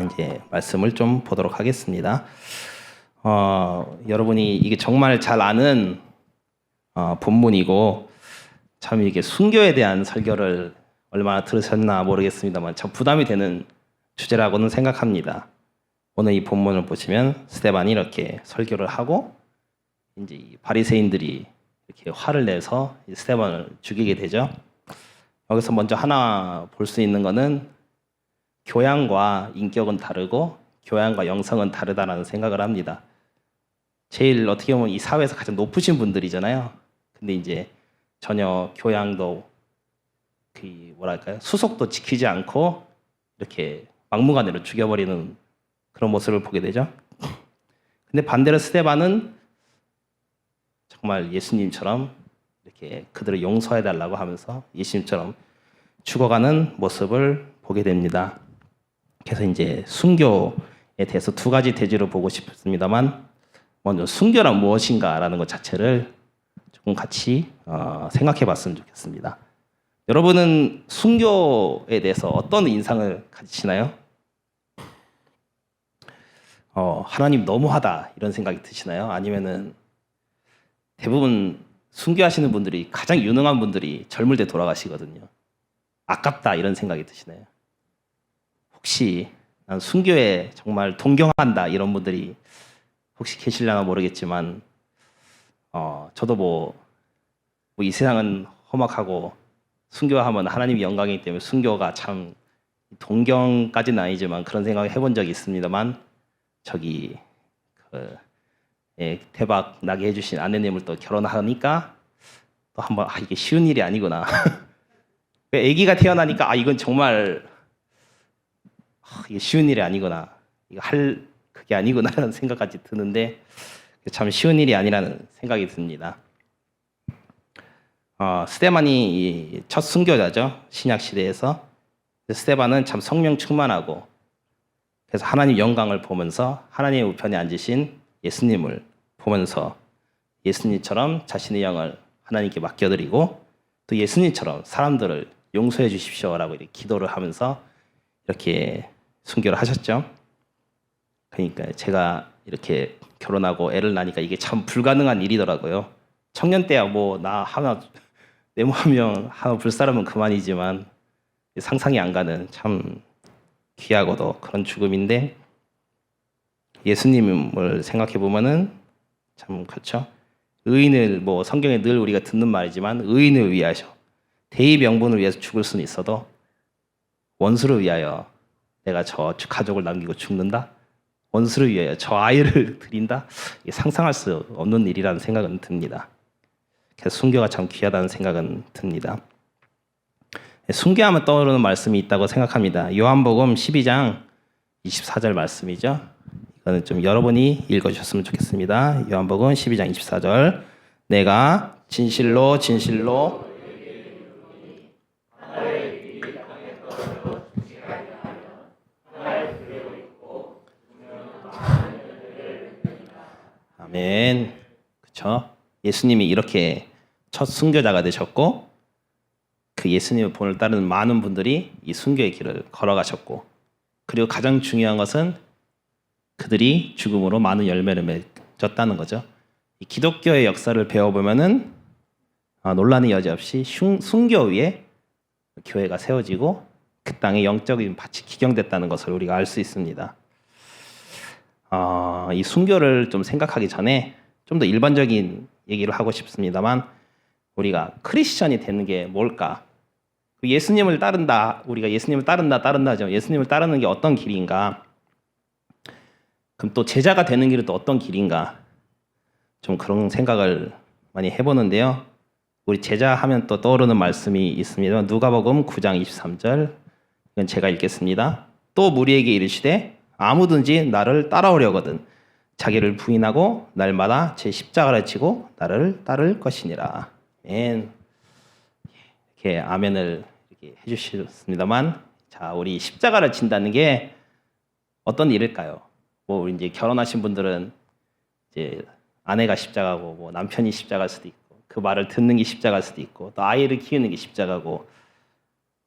이제 말씀을 좀 보도록 하겠습니다. 여러분이 이게 정말 잘 아는 본문이고 참 이게 순교에 대한 설교를 얼마나 들으셨나 모르겠습니다만 참 부담이 되는 주제라고는 생각합니다. 오늘 이 본문을 보시면 스데반이 이렇게 설교를 하고 이제 이 바리새인들이 이렇게 화를 내서 스데반을 죽이게 되죠. 여기서 먼저 하나 볼 수 있는 거는 교양과 인격은 다르고 교양과 영성은 다르다라는 생각을 합니다. 제일 어떻게 보면 이 사회에서 가장 높으신 분들이잖아요. 근데 이제 전혀 교양도 수속도 지키지 않고 이렇게 막무가내로 죽여버리는 그런 모습을 보게 되죠. 근데 반대로 스데반은 정말 예수님처럼 이렇게 그들을 용서해달라고 하면서 예수님처럼 죽어가는 모습을 보게 됩니다. 그래서 이제 순교에 대해서 두 가지 대지로 보고 싶습니다만 먼저 순교란 무엇인가라는 것 자체를 조금 같이 생각해 봤으면 좋겠습니다. 여러분은 순교에 대해서 어떤 인상을 가지시나요? 하나님 너무하다 이런 생각이 드시나요? 아니면은 대부분 순교하시는 분들이 가장 유능한 분들이 젊을 때 돌아가시거든요. 아깝다 이런 생각이 드시나요? 혹시 난 순교에 정말 동경한다 이런 분들이 혹시 계실려나 모르겠지만 저도 뭐 이 세상은 험악하고 순교하면 하나님이 영광이기 때문에 순교가 참 동경까지는 아니지만 그런 생각을 해본 적이 있습니다만 저기 대박 나게 해주신 아내님을 또 결혼하니까 또 한번 이게 쉬운 일이 아니구나. 아기가 태어나니까 이건 정말 이게 쉬운 일이 아니구나. 이거 할 그게 아니구나라는 생각까지 드는데 참 쉬운 일이 아니라는 생각이 듭니다. 스데반이 첫 순교자죠. 신약 시대에서. 스데반은 참 성령 충만하고 그래서 하나님 영광을 보면서 하나님의 우편에 앉으신 예수님을 보면서 예수님처럼 자신의 영을 하나님께 맡겨드리고 또 예수님처럼 사람들을 용서해 주십시오라고 이렇게 기도를 하면서 이렇게 순교를 하셨죠. 그러니까 제가 이렇게 결혼하고 애를 낳으니까 이게 참 불가능한 일이더라고요. 청년 때야 뭐 나 하나 내모하면 하나 불사르면 그만이지만 상상이 안 가는 참 귀하고도 그런 죽음인데 예수님을 생각해 보면은 참 그렇죠. 의인을 뭐 성경에 늘 우리가 듣는 말이지만 의인을 위하여 대의 명분을 위해서 죽을 수는 있어도 원수를 위하여 내가 저 가족을 남기고 죽는다. 원수를 위하여 저 아이를 드린다. 이게 상상할 수 없는 일이라는 생각은 듭니다. 그래서 순교가 참 귀하다는 생각은 듭니다. 순교하면 떠오르는 말씀이 있다고 생각합니다. 요한복음 12장 24절 말씀이죠. 이거는 좀 여러분이 읽어주셨으면 좋겠습니다. 요한복음 12장 24절 내가 진실로 진실로 아멘. 그렇죠? 예수님이 이렇게 첫 순교자가 되셨고 그 예수님의 본을 따르는 많은 분들이 이 순교의 길을 걸어가셨고 그리고 가장 중요한 것은 그들이 죽음으로 많은 열매를 맺었다는 거죠. 이 기독교의 역사를 배워보면은 논란의 여지 없이 순교 위에 교회가 세워지고 그 땅에 영적인 밭이 기경됐다는 것을 우리가 알 수 있습니다. 이 순교를 좀 생각하기 전에 좀 더 일반적인 얘기를 하고 싶습니다만 우리가 크리스천이 되는 게 뭘까? 예수님을 따른다. 우리가 예수님을 따른다죠. 예수님을 따르는 게 어떤 길인가? 그럼 또 제자가 되는 길은 또 어떤 길인가? 좀 그런 생각을 많이 해보는데요. 우리 제자 하면 또 떠오르는 말씀이 있습니다. 누가복음 9장 23절 이건 제가 읽겠습니다. 또 무리에게 이르시되 아무든지 나를 따라오려거든 자기를 부인하고 날마다 제 십자가를 지고 나를 따를 것이니라. 아멘. 이렇게 아멘을 이렇게 해주셨습니다만, 자 우리 십자가를 진다는 게 어떤 일일까요? 뭐 이제 결혼하신 분들은 이제 아내가 십자가고 뭐 남편이 십자가일 수도 있고 그 말을 듣는 게 십자가일 수도 있고 또 아이를 키우는 게 십자가고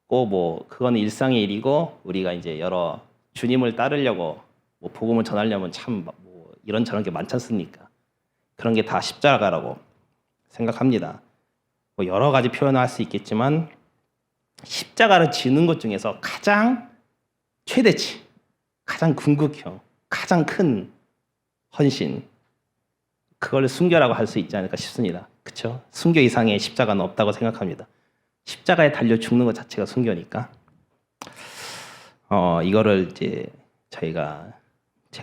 꼭 뭐 그건 일상의 일이고 우리가 이제 여러 주님을 따르려고 뭐 복음을 전하려면 참 뭐 이런저런 게 많지 않습니까? 그런 게 다 십자가라고 생각합니다. 뭐 여러 가지 표현을 할 수 있겠지만 십자가를 지는 것 중에서 가장 최대치, 가장 궁극형, 가장 큰 헌신, 그걸 순교라고 할 수 있지 않을까 싶습니다. 그렇죠? 순교 이상의 십자가는 없다고 생각합니다. 십자가에 달려 죽는 것 자체가 순교니까. 이거를 이제 제가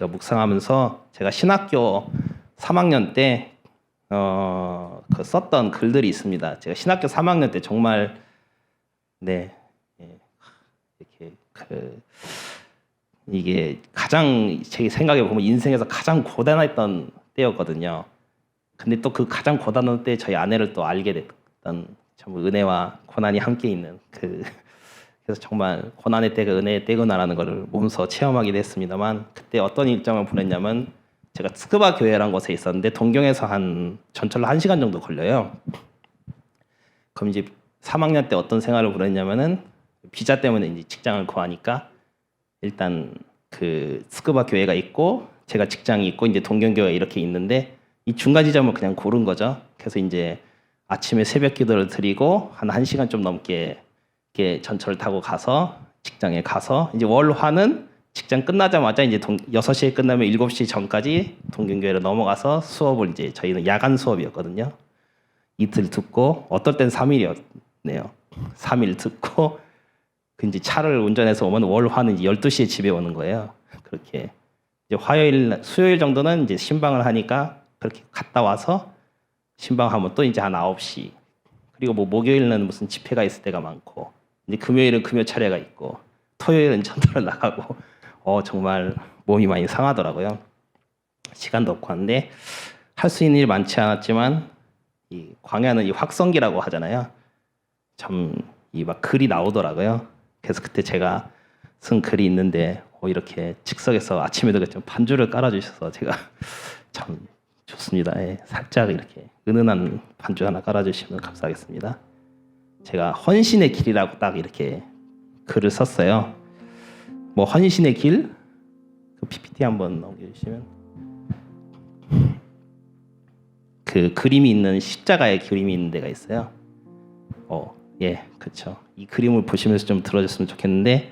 묵상하면서 제가 신학교 3학년 때 썼던 글들이 있습니다. 제가 신학교 3학년 때 정말 이렇게 이게 가장 제 생각에 보면 인생에서 가장 고단했던 때였거든요. 근데 또 그 가장 고단한 때 저희 아내를 또 알게 됐던 정말 은혜와 고난이 함께 있는 그래서 정말 고난의 때가 은혜의 때구나라는 것을 몸소 체험하게 됐습니다만, 그때 어떤 일정을 보냈냐면 제가 스크바 교회라는 곳에 있었는데 동경에서 전철로 1시간 정도 걸려요. 그럼 이제 3학년 때 어떤 생활을 보냈냐면은 비자 때문에 이제 직장을 구하니까 일단 그 스크바 교회가 있고 제가 직장이 있고 이제 동경교회 이렇게 있는데 이 중간 지점을 그냥 고른 거죠. 그래서 이제 아침에 새벽 기도를 드리고 한 1시간 좀 넘게 이렇게 전철을 타고 가서 직장에 가서 이제 월화는 직장 끝나자마자 이제 6시에 끝나면 7시 전까지 동경교회로 넘어가서 수업을 이제 저희는 야간 수업이었거든요. 이틀 듣고 어떨 땐 3일이었네요. 3일 듣고 그 이제 차를 운전해서 오면 월화는 이제 12시에 집에 오는 거예요. 그렇게 이제 수요일 정도는 이제 신방을 하니까 그렇게 갔다 와서 신방하면 또 이제 한 9시. 그리고 뭐 목요일은 무슨 집회가 있을 때가 많고 이제 금요일은 금요 차례가 있고 토요일은 전도를 나가고 정말 몸이 많이 상하더라고요. 시간도 없고 한데 할 수 있는 일이 많지 않았지만 이 광야는 이 확성기라고 하잖아요. 참 이 막 글이 나오더라고요. 그래서 그때 제가 쓴 글이 있는데 이렇게 즉석에서 아침에도 좀 반주를 깔아주셔서 제가 참 좋습니다. 예, 살짝 이렇게 은은한 반주 하나 깔아주시면 감사하겠습니다. 제가 헌신의 길이라고 딱 이렇게 글을 썼어요. 뭐 헌신의 길, 그 PPT 한번 넘겨주시면 그 그림이 있는 십자가의 그림이 있는 데가 있어요. 그렇죠. 이 그림을 보시면서 좀 들어줬으면 좋겠는데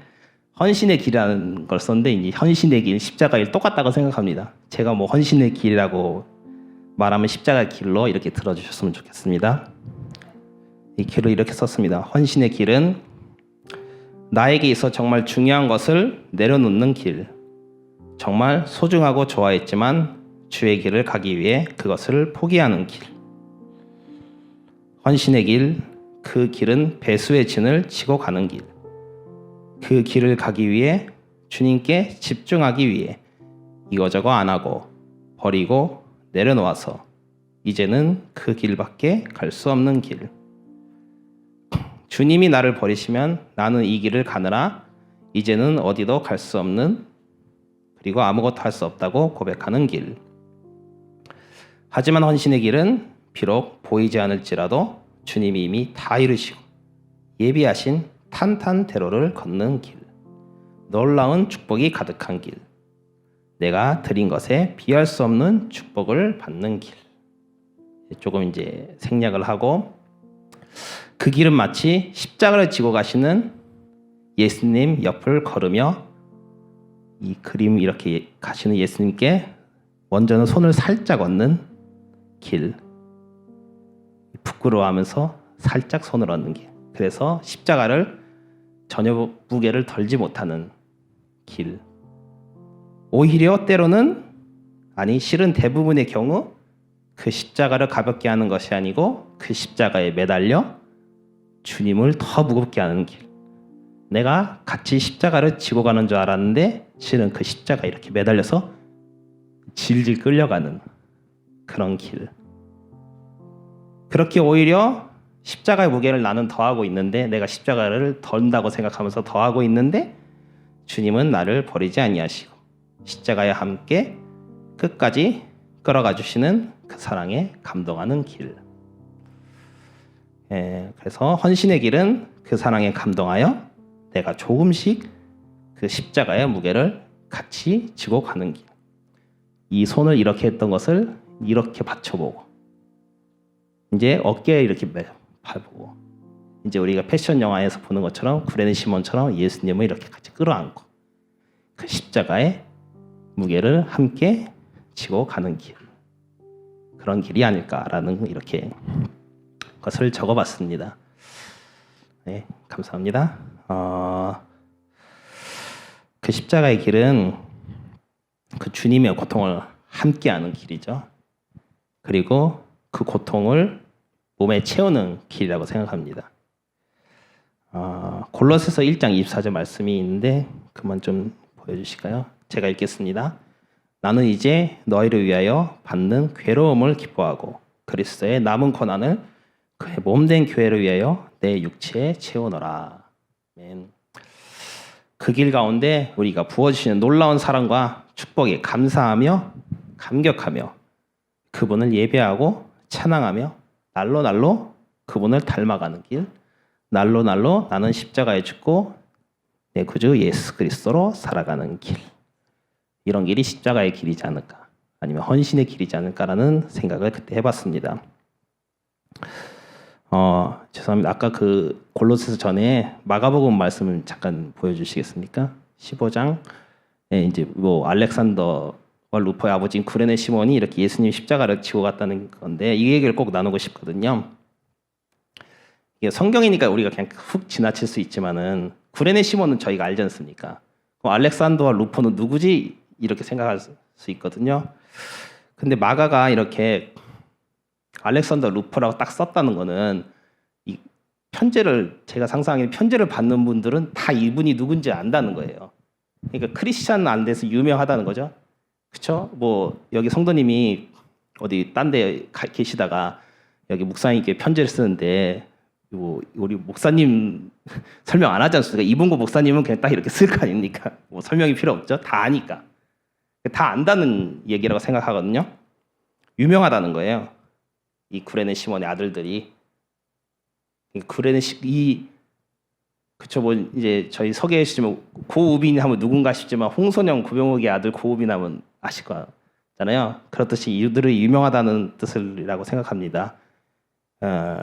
헌신의 길이라는 걸 썼는데 이제 헌신의 길, 십자가의 길 똑같다고 생각합니다. 제가 뭐 헌신의 길이라고 말하면 십자가의 길로 이렇게 들어주셨으면 좋겠습니다. 이 길을 이렇게 썼습니다. 헌신의 길은 나에게 있어 정말 중요한 것을 내려놓는 길, 정말 소중하고 좋아했지만 주의 길을 가기 위해 그것을 포기하는 길. 헌신의 길, 그 길은 배수의 진을 치고 가는 길. 그 길을 가기 위해 주님께 집중하기 위해 이거저거 안 하고 버리고 내려놓아서 이제는 그 길밖에 갈 수 없는 길. 주님이 나를 버리시면 나는 이 길을 가느라 이제는 어디도 갈 수 없는, 그리고 아무것도 할 수 없다고 고백하는 길. 하지만 헌신의 길은 비록 보이지 않을지라도 주님이 이미 다 이루시고 예비하신 탄탄대로를 걷는 길. 놀라운 축복이 가득한 길. 내가 드린 것에 비할 수 없는 축복을 받는 길. 조금 이제 생략을 하고, 그 길은 마치 십자가를 지고 가시는 예수님 옆을 걸으며 이 그림 이렇게 가시는 예수님께 먼저는 손을 살짝 얹는 길. 부끄러워하면서 살짝 손을 얹는 길. 그래서 십자가를 전혀 무게를 덜지 못하는 길. 오히려 때로는, 아니 실은 대부분의 경우 그 십자가를 가볍게 하는 것이 아니고 그 십자가에 매달려 주님을 더 무겁게 하는 길. 내가 같이 십자가를 지고 가는 줄 알았는데 실은 그 십자가 이렇게 매달려서 질질 끌려가는 그런 길. 그렇게 오히려 십자가의 무게를 나는 더하고 있는데, 내가 십자가를 덜다고 생각하면서 더하고 있는데 주님은 나를 버리지 아니하시고 십자가에 함께 끝까지 끌어가 주시는 그 사랑에 감동하는 길. 그래서 헌신의 길은 그 사랑에 감동하여 내가 조금씩 그 십자가의 무게를 같이 지고 가는 길. 이 손을 이렇게 했던 것을 이렇게 받쳐보고 이제 어깨에 이렇게 밟고 이제 우리가 패션 영화에서 보는 것처럼 구레네 시몬처럼 예수님을 이렇게 같이 끌어안고 그 십자가의 무게를 함께 지고 가는 길. 그런 길이 아닐까라는 이렇게 것을 적어봤습니다. 네, 감사합니다. 그 십자가의 길은 그 주님의 고통을 함께하는 길이죠. 그리고 그 고통을 몸에 채우는 길이라고 생각합니다. 골로새서 1장 24절 말씀이 있는데 그만 좀 보여주실까요? 제가 읽겠습니다. 나는 이제 너희를 위하여 받는 괴로움을 기뻐하고 그리스도의 남은 고난을 그의 몸된 교회를 위하여 내 육체에 채우노라. 그 길 가운데 우리가 부어주시는 놀라운 사랑과 축복에 감사하며 감격하며 그분을 예배하고 찬양하며 날로 날로 그분을 닮아가는 길, 날로 날로 나는 십자가에 죽고 내 구주 예수 그리스도로 살아가는 길. 이런 길이 십자가의 길이지 않을까, 아니면 헌신의 길이지 않을까라는 생각을 그때 해봤습니다. 죄송합니다. 아까 그 골로새서 전에 마가복음 말씀을 잠깐 보여주시겠습니까? 15장 이제 뭐 알렉산더와 루포의 아버지인 구레네 시몬이 이렇게 예수님 십자가를 지고 갔다는 건데 이 얘기를 꼭 나누고 싶거든요. 이게 성경이니까 우리가 그냥 훅 지나칠 수 있지만은 구레네 시몬은 저희가 알지 않습니까? 그럼 알렉산더와 루포는 누구지? 이렇게 생각할 수 있거든요. 근데 마가가 이렇게 알렉산더 루포라고 딱 썼다는 거는 이 편지를 제가 상상하기에 편지를 받는 분들은 다 이분이 누군지 안다는 거예요. 그러니까 크리스찬 안 돼서 유명하다는 거죠. 그렇죠? 뭐 여기 성도님이 어디 딴 데 계시다가 여기 목사님께 편지를 쓰는데 뭐 우리 목사님 설명 안 하지 않습니까? 이분고 목사님은 그냥 딱 이렇게 쓸 거 아닙니까? 뭐 설명이 필요 없죠. 다 아니까. 다 안다는 얘기라고 생각하거든요. 유명하다는 거예요. 이 구레네 시몬의 아들들이 그쵸, 뭐 이제 저희 서계에 계시지만 고우빈 하면 누군가 싶지만 홍선영 구병욱의 아들 고우빈 하면 아실 거잖아요. 그렇듯이 이들이 유명하다는 뜻이라고 생각합니다.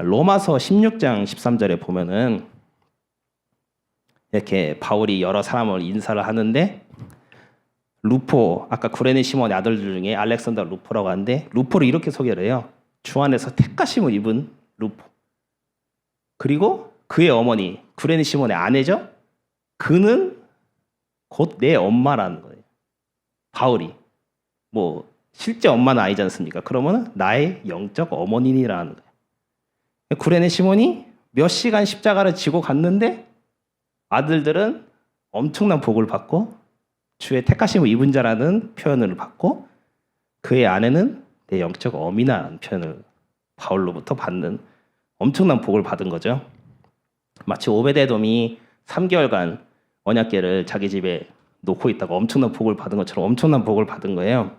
로마서 16장 13절에 보면은 이렇게 바울이 여러 사람을 인사를 하는데 루포, 아까 구레네 시몬의 아들들 중에 알렉산더 루포라고 하는데 루포를 이렇게 소개를 해요. 주 안에서 택하심을 입은 루포. 그리고 그의 어머니 구레네 시몬의 아내죠. 그는 곧 내 엄마라는 거예요. 바울이 뭐 실제 엄마는 아니지 않습니까? 그러면 나의 영적 어머니라는 거예요. 구레네 시몬이 몇 시간 십자가를 지고 갔는데 아들들은 엄청난 복을 받고 주의 택하심을 입은 자라는 표현을 받고 그의 아내는 내 영적 어미나라는 표현을 바울로부터 받는 엄청난 복을 받은 거죠. 마치 오베데돔이 3개월간 언약궤를 자기 집에 놓고 있다가 엄청난 복을 받은 것처럼 엄청난 복을 받은 거예요.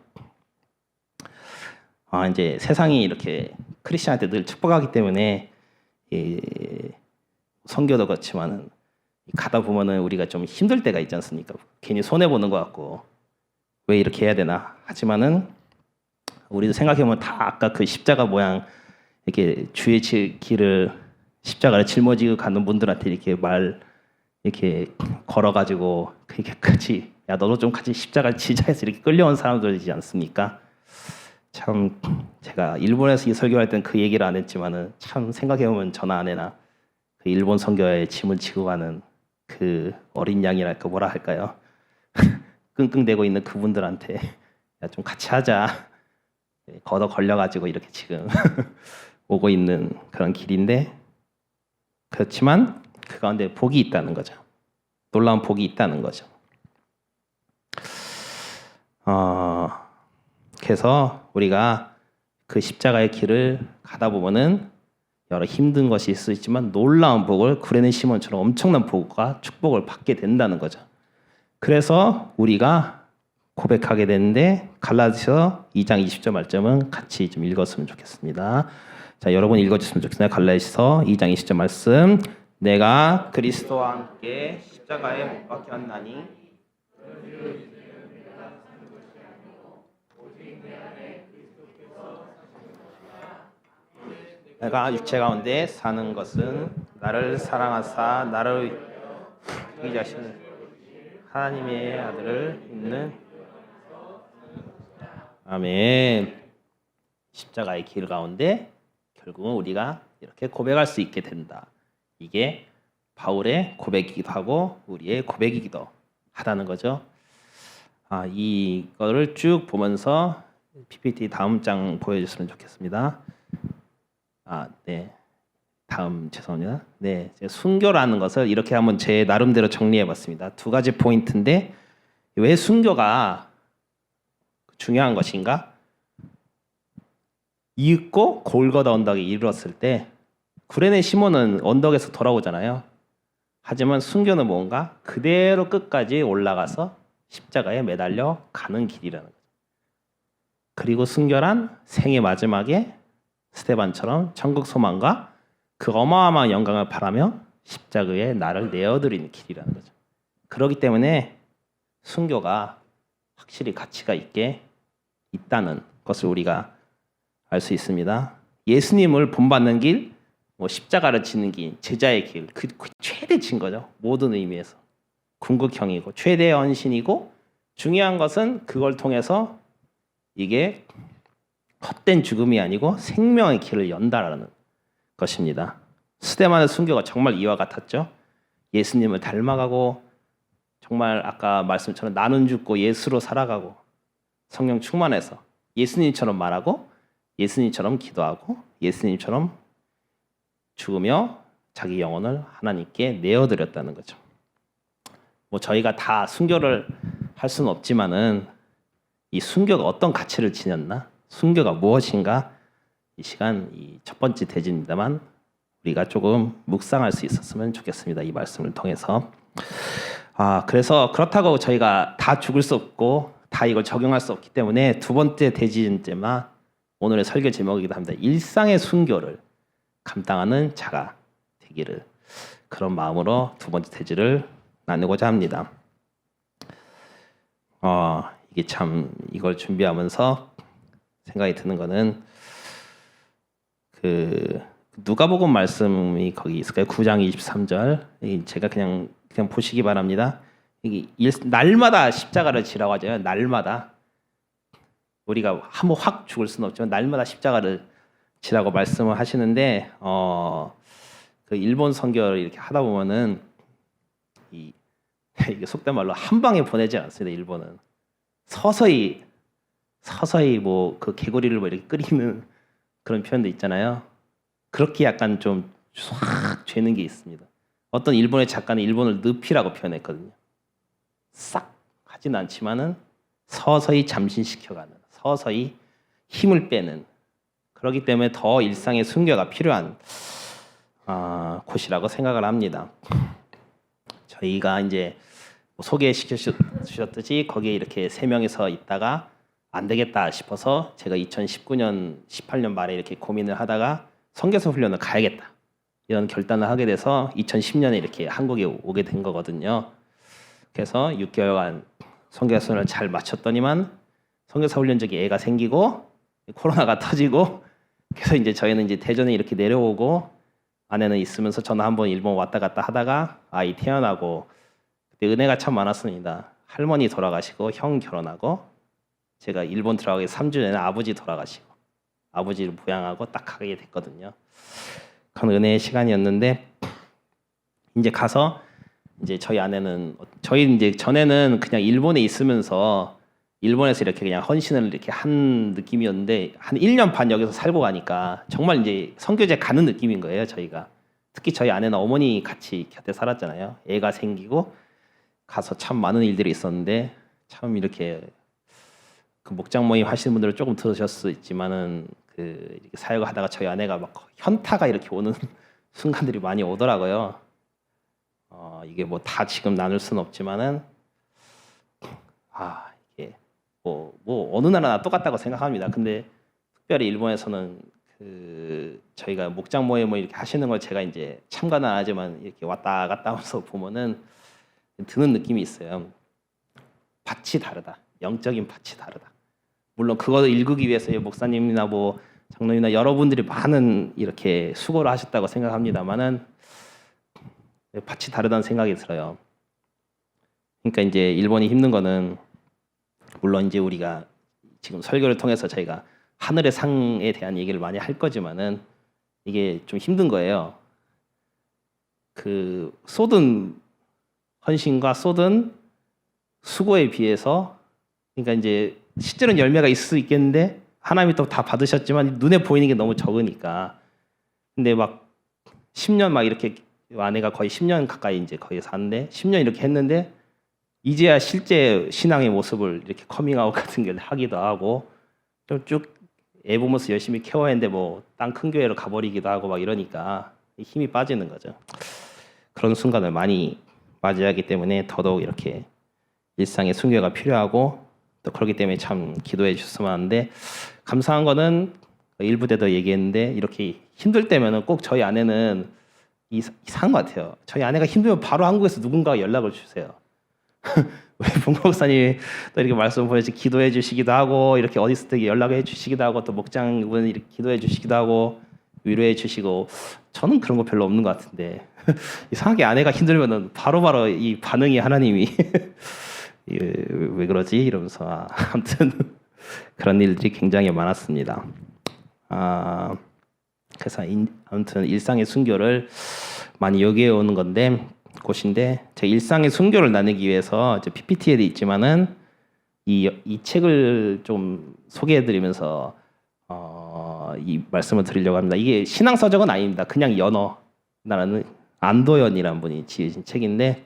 이제 세상이 이렇게 크리스천한테 늘 축복하기 때문에 선교도 그렇지만은 가다 보면은 우리가 좀 힘들 때가 있지 않습니까? 괜히 손해 보는 것 같고 왜 이렇게 해야 되나? 하지만은 우리도 생각해보면 다 아까 그 십자가 모양 이렇게 주의 길을 십자가를 짊어지고 가는 분들한테 이렇게 걸어가지고 그렇게 같이 야 너도 좀 같이 십자가를 지자 해서 이렇게 끌려온 사람들이지 않습니까? 참 제가 일본에서 이 설교할 때는 그 얘기를 안 했지만은 참 생각해보면 저나 아내나 그 일본 선교에 짐을 지고 가는 그 어린 양이랄까 뭐라 할까요? 끙끙대고 있는 그분들한테 야 좀 같이 하자. 걷어 걸려가지고 이렇게 지금 오고 있는 그런 길인데 그렇지만 그 가운데 복이 있다는 거죠. 놀라운 복이 있다는 거죠. 그래서 우리가 그 십자가의 길을 가다 보면은 여러 힘든 것이 있을 수 있지만 놀라운 복을 구레네 시몬처럼 엄청난 복과 축복을 받게 된다는 거죠. 그래서 우리가 고백하게 되는데 갈라디아서 2장 20절 말씀은 같이 좀 읽었으면 좋겠습니다. 자, 여러분 읽어주시면 좋겠습니다. 갈라디아서 2장 20절 말씀. 내가 그리스도와 함께 십자가에 못 박혀 왔나니 내가 육체 가운데 사는 것은 나를 사랑하사 나를 이 자신을 하나님의 아들을 믿는 아멘. 십자가의 길 가운데 결국은 우리가 이렇게 고백할 수 있게 된다. 이게 바울의 고백이기도 하고 우리의 고백이기도 하다는 거죠. 이거를 쭉 보면서 PPT 다음 장 보여줬으면 좋겠습니다. 네. 다음 죄송합니다. 네, 순교라는 것을 이렇게 한번 제 나름대로 정리해봤습니다. 두 가지 포인트인데 왜 순교가 중요한 것인가? 이윽고 골고다 언덕에 이르렀을 때 구레네 시몬은 언덕에서 돌아오잖아요. 하지만 순교는 뭔가 그대로 끝까지 올라가서 십자가에 매달려 가는 길이라는 거죠. 그리고 순교란 생의 마지막에 스데반처럼 천국 소망과 그 어마어마한 영광을 바라며 십자가에 나를 내어드리는 길이라는 거죠. 그렇기 때문에 순교가 확실히 가치가 있게 있다는 것을 우리가 알 수 있습니다. 예수님을 본받는 길, 십자가를 지는 길, 제자의 길, 그 최대친 거죠. 모든 의미에서 궁극형이고 최대의 헌신이고 중요한 것은 그걸 통해서 이게 헛된 죽음이 아니고 생명의 길을 연다라는 것입니다. 스데반의 순교가 정말 이와 같았죠. 예수님을 닮아가고 정말 아까 말씀처럼 나는 죽고 예수로 살아가고 성령 충만해서 예수님처럼 말하고 예수님처럼 기도하고 예수님처럼 죽으며 자기 영혼을 하나님께 내어드렸다는 거죠. 저희가 다 순교를 할 수는 없지만은 이 순교가 어떤 가치를 지녔나? 순교가 무엇인가? 이 시간 이 첫 번째 대지입니다만 우리가 조금 묵상할 수 있었으면 좋겠습니다. 이 말씀을 통해서. 그래서 그렇다고 저희가 다 죽을 수 없고 다 이걸 적용할 수 없기 때문에 두 번째 대지제만 오늘의 설교 제목이기도 합니다. 일상의 순교를 감당하는 자가 되기를 그런 마음으로 두 번째 대지를 나누고자 합니다. 이게 참 이걸 준비하면서 생각이 드는 거는 그 누가복음 말씀이 거기 있을까요? 9장 23절. 제가 그냥 보시기 바랍니다. 이게 날마다 십자가를 지라고 하죠. 날마다 우리가 한번 확 죽을 수는 없지만 날마다 십자가를 지라고 말씀을 하시는데 그 일본 선교를 이렇게 하다 보면은 이게 속된 말로 한 방에 보내지 않습니다. 일본은 서서히 그 개구리를 이렇게 끓이는 그런 표현도 있잖아요. 그렇게 약간 좀 싹 죄는 게 있습니다. 어떤 일본의 작가는 일본을 늪이라고 표현했거든요. 싹 하진 않지만은 서서히 잠신시켜가는, 서서히 힘을 빼는. 그렇기 때문에 더 일상의 순교가 필요한 곳이라고 생각을 합니다. 저희가 이제 소개시켜 주셨듯이 거기에 이렇게 3명이서 있다가 안 되겠다 싶어서 제가 2019년, 18년 말에 이렇게 고민을 하다가 선교사 훈련을 가야겠다 이런 결단을 하게 돼서 2010년에 이렇게 한국에 오게 된 거거든요. 그래서 6개월간 선교사 훈련을 잘 마쳤더니만 선교사 훈련적이 애가 생기고 코로나가 터지고 그래서 이제 저희는 이제 대전에 이렇게 내려오고 아내는 있으면서 저는 한번 일본 왔다 갔다 하다가 아이 태어나고 그때 은혜가 참 많았습니다. 할머니 돌아가시고 형 결혼하고 제가 일본 들어가기 3주 전에 아버지 돌아가시고 아버지를 부양하고 딱 가게 됐거든요. 그런 은혜의 시간이었는데 이제 가서 이제 저희 이제 전에는 그냥 일본에 있으면서 일본에서 이렇게 그냥 헌신을 이렇게 한 느낌이었는데 한 1년 반 여기서 살고 가니까 정말 이제 선교제 가는 느낌인 거예요. 저희가 특히 저희 아내는 어머니 같이 곁에 살았잖아요. 애가 생기고 가서 참 많은 일들이 있었는데 참 이렇게 그 목장 모임 하시는 분들은 조금 들으셨을 수 있지만은 그 사역을 하다가 저희 아내가 막 현타가 이렇게 오는 순간들이 많이 오더라고요. 이게 뭐 다 지금 나눌 수는 없지만은 이게 뭐 어느 나라나 똑같다고 생각합니다. 근데 특별히 일본에서는 그 저희가 목장 모임을 이렇게 하시는 걸 제가 이제 참가는 안 하지만 이렇게 왔다 갔다 하면서 보면은 드는 느낌이 있어요. 밭이 다르다. 영적인 밭이 다르다. 물론 그거 읽기 위해서 목사님이나 뭐 장로님이나 여러분들이 많은 이렇게 수고를 하셨다고 생각합니다만은 밭이 다르다는 생각이 들어요. 그러니까 이제 일본이 힘든 거는 물론 이제 우리가 지금 설교를 통해서 저희가 하늘의 상에 대한 얘기를 많이 할 거지만은 이게 좀 힘든 거예요. 그 쏟은 헌신과 쏟은 수고에 비해서 그러니까 이제 실제로는 열매가 있을 수 있겠는데 하나님이 또 다 받으셨지만 눈에 보이는 게 너무 적으니까 근데 막 10년 막 이렇게 아내가 거의 10년 가까이 이제 거의 사는데 10년 이렇게 했는데 이제야 실제 신앙의 모습을 이렇게 커밍아웃 같은 걸 하기도 하고 좀 쭉 애 보면서 열심히 케어했는데 뭐 땅 큰 교회로 가버리기도 하고 막 이러니까 힘이 빠지는 거죠. 그런 순간을 많이 맞이하기 때문에 더더욱 이렇게 일상의 순교가 필요하고 또 그렇기 때문에 참 기도해 주셨으면 하는데 감사한 거는 일부 때도 얘기했는데 이렇게 힘들 때면은 꼭 저희 아내는 이상한 것 같아요. 저희 아내가 힘들면 바로 한국에서 누군가가 연락을 주세요. 우리 봉 목사님이 또 이렇게 말씀 보내시 기도해 주시기도 하고 이렇게 어디 있을 때 연락해 주시기도 하고 또 목장분 이렇게 기도해 주시기도 하고 위로해 주시고 저는 그런 거 별로 없는 것 같은데 이상하게 아내가 힘들면은 바로바로 이 반응이 하나님이 왜 그러지 이러면서 아무튼 그런 일들이 굉장히 많았습니다. 그래서 아무튼 일상의 순교를 많이 요구해 오는 건데 곳인데 제 일상의 순교를 나누기 위해서 이제 PPT에도 있지만은 이 책을 좀 소개해드리면서 이 말씀을 드리려고 합니다. 이게 신앙 서적은 아닙니다. 그냥 연어라는 안도연이라는 분이 지으신 책인데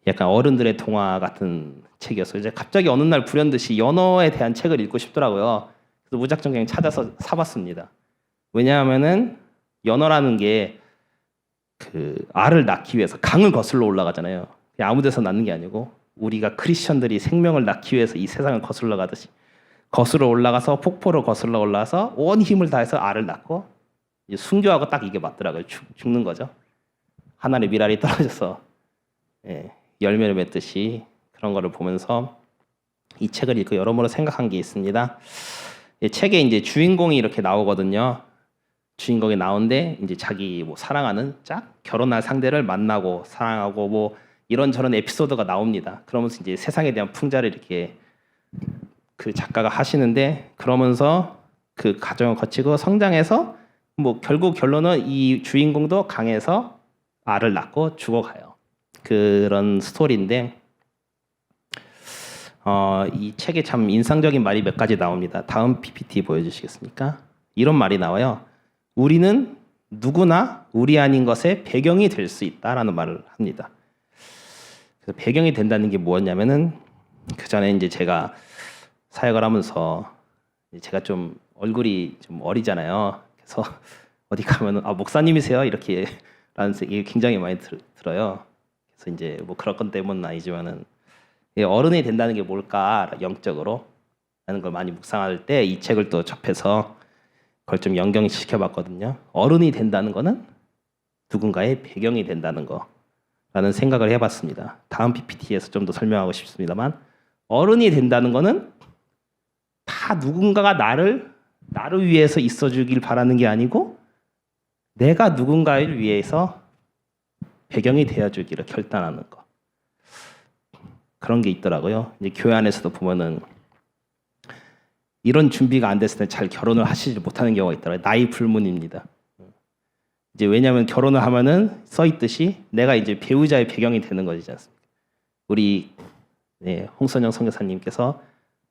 약간 어른들의 동화 같은 책이었어요. 이제 갑자기 어느 날 불현듯이 연어에 대한 책을 읽고 싶더라고요. 그래서 무작정 그냥 찾아서 사봤습니다. 왜냐하면은 연어라는 게 그 알을 낳기 위해서 강을 거슬러 올라가잖아요. 그냥 아무 데서 낳는 게 아니고 우리가 크리스천들이 생명을 낳기 위해서 이 세상을 거슬러 가듯이 거슬러 올라가서 폭포로 거슬러 올라가서 온 힘을 다해서 알을 낳고 이제 순교하고 딱 이게 맞더라고요. 죽는 거죠. 하늘의 미랄이 떨어져서 열매를 맺듯이 그런 거를 보면서 이 책을 읽고 여러모로 생각한 게 있습니다. 이 책에 이제 주인공이 이렇게 나오거든요. 주인공이 나오는데 이제 자기 뭐 사랑하는 결혼할 상대를 만나고 사랑하고 뭐 이런저런 에피소드가 나옵니다. 그러면서 이제 세상에 대한 풍자를 이렇게 그 작가가 하시는데 그러면서 그 과정을 거치고 성장해서 뭐 결국 결론은 이 주인공도 강에서 알을 낳고 죽어가요. 그런 스토리인데 이 책에 참 인상적인 말이 몇 가지 나옵니다. 다음 PPT 보여주시겠습니까? 이런 말이 나와요. 우리는 누구나 우리 아닌 것의 배경이 될 수 있다라는 말을 합니다. 그래서 배경이 된다는 게 뭐였냐면은 그 전에 이제 제가 사역을 하면서 제가 좀 얼굴이 좀 어리잖아요. 그래서 어디 가면은 목사님이세요? 이렇게 라는 얘기 굉장히 많이 들어요. 그래서 이제 뭐 그런 건 때문은 아니지만은 어른이 된다는 게 뭘까 영적으로 라는 걸 많이 묵상할 때 이 책을 또 접해서 그걸 좀 연결시켜봤거든요. 어른이 된다는 거는 누군가의 배경이 된다는 거라는 생각을 해봤습니다. 다음 PPT에서 좀 더 설명하고 싶습니다만 어른이 된다는 거는 다 누군가가 나를 위해서 있어주길 바라는 게 아니고 내가 누군가를 위해서 배경이 되어주기를 결단하는 거. 그런 게 있더라고요. 이제 교회 안에서도 보면은 이런 준비가 안 됐을 때 잘 결혼을 하시지 못하는 경우가 있더라고요. 나이 불문입니다. 이제 왜냐하면 결혼을 하면은 써 있듯이 내가 이제 배우자의 배경이 되는 거지 않습니까? 우리 홍선영 선교사님께서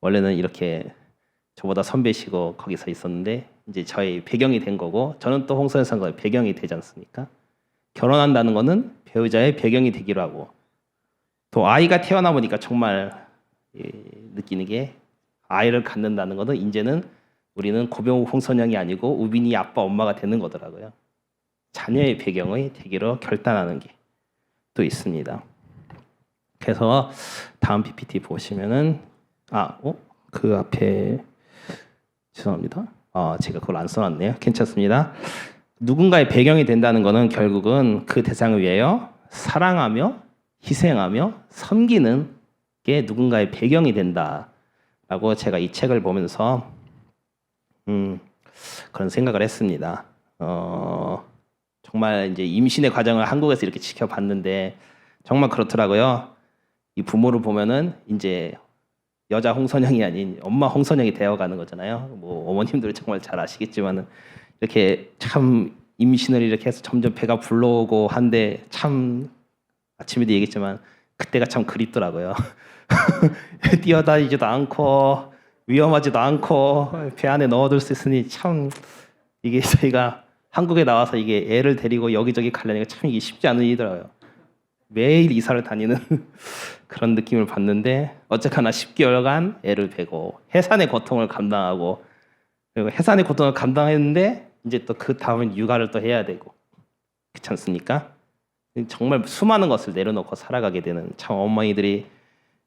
원래는 이렇게 저보다 선배시고 거기서 있었는데 이제 저의 배경이 된 거고 저는 또 홍선영 선교사의 배경이 되지 않습니까? 결혼한다는 거는 배우자의 배경이 되기로 하고 또 아이가 태어나 보니까 정말 느끼는 게 아이를 갖는다는 것은 이제는 우리는 고병욱 홍선영이 아니고 우빈이 아빠 엄마가 되는 거더라고요. 자녀의 배경이 되기로 결단하는 게 또 있습니다. 그래서 다음 PPT 보시면은 그 앞에 죄송합니다. 제가 그걸 안 써놨네요. 괜찮습니다. 누군가의 배경이 된다는 것은 결국은 그 대상을 위하여 사랑하며 희생하며 섬기는 게 누군가의 배경이 된다라고 제가 이 책을 보면서 그런 생각을 했습니다. 정말 이제 임신의 과정을 한국에서 이렇게 지켜봤는데 정말 그렇더라고요. 이 부모를 보면은 이제 여자 홍선영이 아닌 엄마 홍선영이 되어가는 거잖아요. 뭐 어머님들 정말 잘 아시겠지만은 이렇게 참 임신을 이렇게 해서 점점 배가 불러오고 한데 참 아침에도 얘기했지만 그때가 참 그립더라고요. 뛰어다니지도 않고 위험하지도 않고 배 안에 넣어둘 수 있으니 참 이게 저희가 한국에 나와서 이게 애를 데리고 여기저기 가려니까 참 이게 쉽지 않은 일이더라고요. 매일 이사를 다니는 그런 느낌을 받는데 어쨌거나 10개월간 애를 베고 해산의 고통을 감당하고 그리고 해산의 고통을 감당했는데 이제 또 그 다음엔 육아를 또 해야 되고 그렇지 않습니까? 정말 수많은 것을 내려놓고 살아가게 되는 참 어머니들이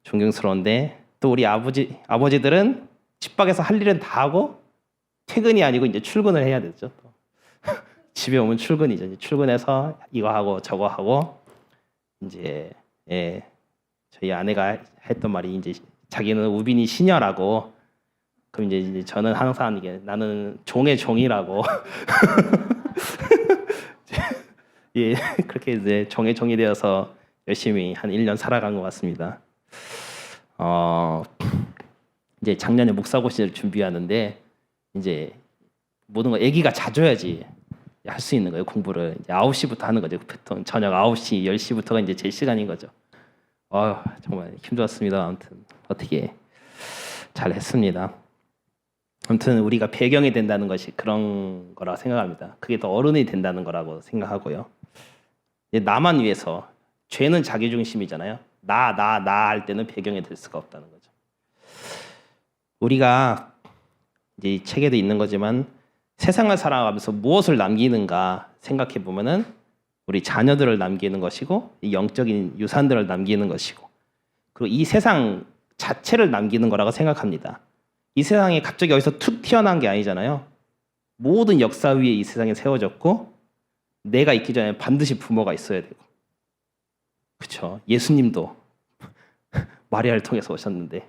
존경스러운데 또 우리 아버지들은 집 밖에서 할 일은 다 하고 퇴근이 아니고 이제 출근을 해야 되죠. 또. 집에 오면 출근이죠. 이제 출근해서 이거 하고 저거 하고 이제 저희 아내가 했던 말이 이제 자기는 우빈이 시녀라고 그럼 이제 저는 항상 이게 나는 종의 종이라고 예 그렇게 이제 종의 종이 되어서 열심히 한 1년 살아간 것 같습니다. 이제 작년에 목사고시를 준비하는데 이제 모든 거 아기가 자줘야지 할 수 있는 거예요. 공부를 이제 9시부터 하는 거죠. 보통 저녁 9시, 10시부터가 이제 제 시간인 거죠. 정말 힘들었습니다. 아무튼 어떻게 잘 했습니다. 아무튼 우리가 배경이 된다는 것이 그런 거라 생각합니다. 그게 더 어른이 된다는 거라고 생각하고요. 나만 위해서 죄는 자기 중심이잖아요. 나 할 때는 배경이 될 수가 없다는 거죠. 우리가 이제 이 책에도 있는 거지만 세상을 살아가면서 무엇을 남기는가 생각해 보면은 우리 자녀들을 남기는 것이고 이 영적인 유산들을 남기는 것이고 그리고 이 세상 자체를 남기는 거라고 생각합니다. 이 세상에 갑자기 여기서 툭 튀어나온 게 아니잖아요. 모든 역사 위에 이 세상에 세워졌고 내가 있기 전에 반드시 부모가 있어야 되고 그렇죠. 예수님도 마리아를 통해서 오셨는데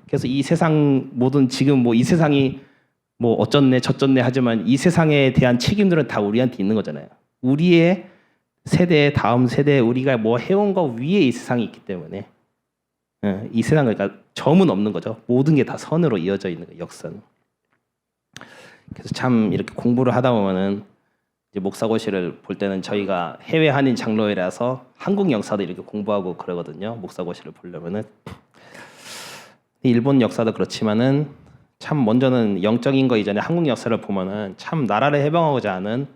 그래서 이 세상 모든 지금 뭐 이 세상이 뭐 어쩌네 저쩌네 하지만 이 세상에 대한 책임들은 다 우리한테 있는 거잖아요. 우리의 세대 다음 세대 우리가 뭐 해온 거 위에 이 세상이 있기 때문에 이 세상 그러니까 점은 없는 거죠. 모든 게 다 선으로 이어져 있는 거예요. 역사는. 그래서 참 이렇게 공부를 하다 보면은 이제 목사고시를 볼 때는 저희가 해외 한인 장로회라서 한국 역사도 이렇게 공부하고 그러거든요. 목사고시를 보려면은 일본 역사도 그렇지만은 참 먼저는 영적인 거 이전에 한국 역사를 보면은 참 나라를 해방하고자 하는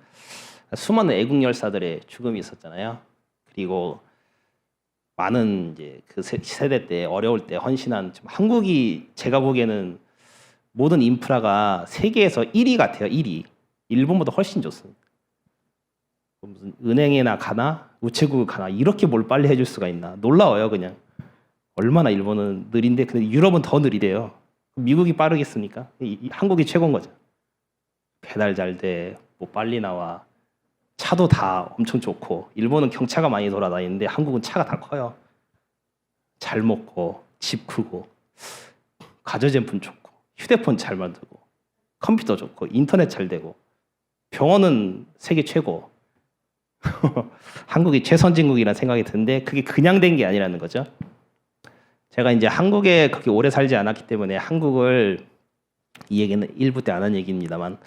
수많은 애국 열사들의 죽음이 있었잖아요. 그리고 많은 이제 그 세대 때 어려울 때 헌신한 한국이 제가 보기에는 모든 인프라가 세계에서 1위 같아요. 1위. 일본보다 훨씬 좋습니다. 무슨 은행에나 가나 우체국에 가나 이렇게 뭘 빨리 해줄 수가 있나 놀라워요. 그냥 얼마나 일본은 느린데 근데 유럽은 더 느리대요. 미국이 빠르겠습니까? 한국이 최고인 거죠. 배달 잘 돼, 뭐 빨리 나와, 차도 다 엄청 좋고 일본은 경차가 많이 돌아다니는데 한국은 차가 다 커요. 잘 먹고 집 크고 가전제품 좋고 휴대폰 잘 만들고 컴퓨터 좋고 인터넷 잘 되고 병원은 세계 최고. 한국이 최선진국이라는 생각이 드는데 그게 그냥 된 게 아니라는 거죠. 제가 이제 한국에 그렇게 오래 살지 않았기 때문에 한국을 이 얘기는 1부 때 안 한 얘기입니다만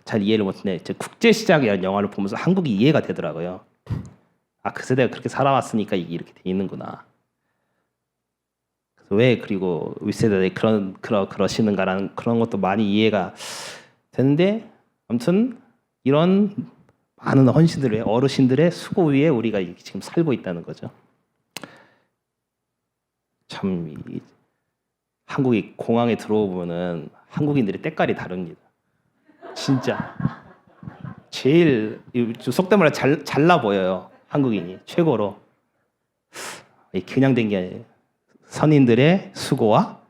잘 이해를 못했는데 국제시장이라는 영화를 보면서 한국이 이해가 되더라고요. 그 세대가 그렇게 살아왔으니까 이게 이렇게 돼 있는구나. 그래서 왜 그리고 윗세대들이 그러시는가라는 그런 것도 많이 이해가 되는데 아무튼 이런 많은 헌신들의 어르신들의 수고 위에 우리가 지금 살고 있다는 거죠. 참 한국이 공항에 들어오면은 한국인들의 때깔이 다릅니다. 진짜 제일 속된 말로 잘나 보여요. 한국인이 최고로 그냥 된 게 아니에요. 선인들의 수고와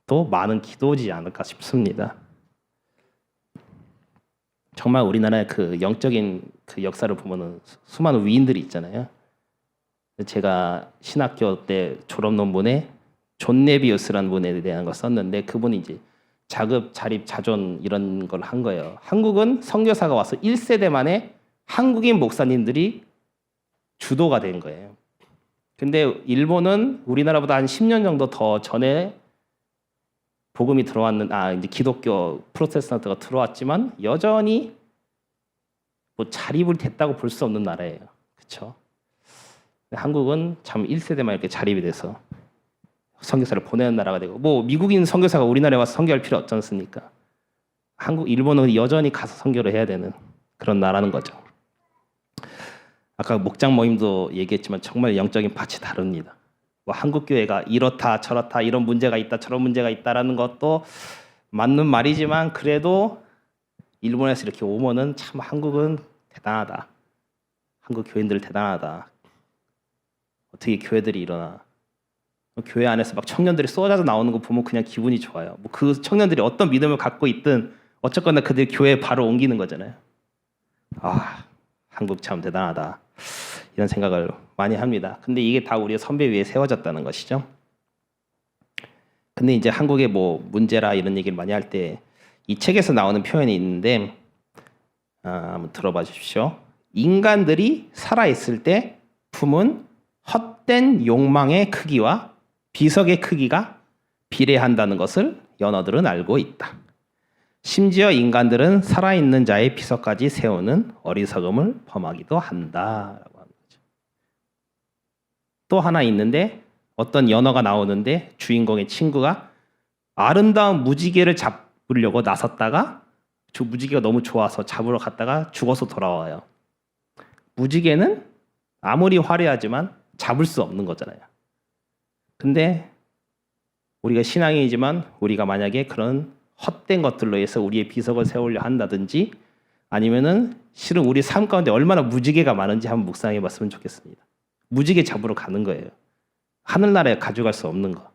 또 많은 기도지 않을까 싶습니다. 정말 우리나라의 그 영적인 그 역사를 보면은 수많은 위인들이 있잖아요. 제가 신학교 때 졸업 논문에 존 네비우스라는 분에 대한 걸 썼는데 그분이 이제 자급, 자립, 자존 이런 걸 한 거예요. 한국은 선교사가 와서 1세대 만에 한국인 목사님들이 주도가 된 거예요. 근데 일본은 우리나라보다 한 10년 정도 더 전에 복음이 들어왔는 이제 기독교 프로테스탄트가 들어왔지만 여전히 뭐 자립을 됐다고 볼 수 없는 나라예요. 그렇죠? 한국은 참 1세대만 이렇게 자립이 돼서 선교사를 보내는 나라가 되고 뭐 미국인 선교사가 우리나라에 와서 선교할 필요 없지 않습니까? 일본은 여전히 가서 선교를 해야 되는 그런 나라는 거죠. 아까 목장 모임도 얘기했지만 정말 영적인 밭이 다릅니다. 뭐 한국 교회가 이렇다 저렇다 이런 문제가 있다 저런 문제가 있다라는 것도 맞는 말이지만 그래도 일본에서 이렇게 오면은 참 한국은 대단하다. 한국 교인들 대단하다. 어떻게 교회들이 일어나. 교회 안에서 막 청년들이 쏟아져 나오는 거 보면 그냥 기분이 좋아요. 뭐 그 청년들이 어떤 믿음을 갖고 있든 어쨌거나 그들이 교회에 바로 옮기는 거잖아요. 한국 참 대단하다. 이런 생각을 많이 합니다. 근데 이게 다 우리의 선배 위에 세워졌다는 것이죠. 근데 이제 한국의 뭐 문제라 이런 얘기를 많이 할 때 이 책에서 나오는 표현이 있는데 한번 들어봐 주십시오. 인간들이 살아있을 때 품은 헛된 욕망의 크기와 비석의 크기가 비례한다는 것을 연어들은 알고 있다. 심지어 인간들은 살아있는 자의 비석까지 세우는 어리석음을 범하기도 한다라고 하는 거죠. 또 하나 있는데 어떤 연어가 나오는데 주인공의 친구가 아름다운 무지개를 잡으려고 나섰다가 저 무지개가 너무 좋아서 잡으러 갔다가 죽어서 돌아와요. 무지개는 아무리 화려하지만 잡을 수 없는 거잖아요. 근데 우리가 신앙인이지만 우리가 만약에 그런 헛된 것들로 해서 우리의 비석을 세우려 한다든지 아니면은 실은 우리 삶 가운데 얼마나 무지개가 많은지 한번 묵상해 봤으면 좋겠습니다. 무지개 잡으러 가는 거예요. 하늘나라에 가져갈 수 없는 거.